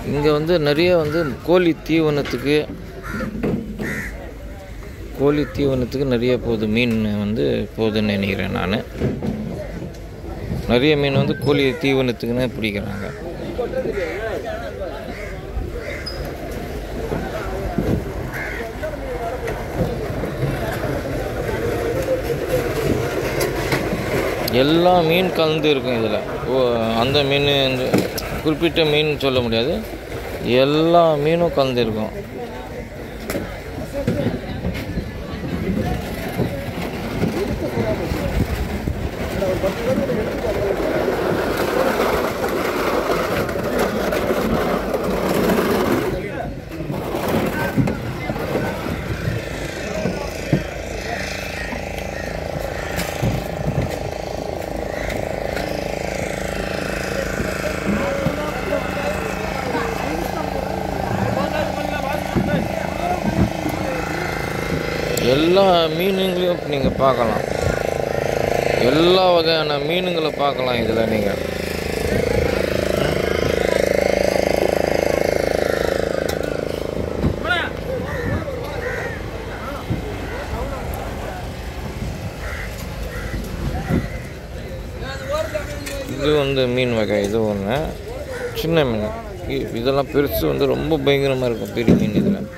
இங்கே வந்து நிறைய வந்து கோழி தீவனத்துக்கு நிறைய போகுது, மீன் வந்து போகுதுன்னு நினைக்கிறேன் நான். நிறைய மீன் வந்து கோழி தீவனத்துக்குன்னு பிடிக்கிறாங்க. எல்லா மீன் கலந்து இருக்கும் இதில். அந்த மீன் குறிப்பிட்ட மீன் சொல்ல முடியாது, எல்லா மீனும் கலந்து இருக்கும். எல்லா மீனுங்களையும் நீங்கள் பார்க்கலாம், எல்லா வகையான மீனுங்களை பார்க்கலாம் இதில் நீங்கள். இது வந்து மீன் வகை, இது ஒன்று சின்ன மீன். இதெல்லாம் பெருசு வந்து ரொம்ப பயங்கரமாக இருக்கும், பெரிய மீன் இதில்.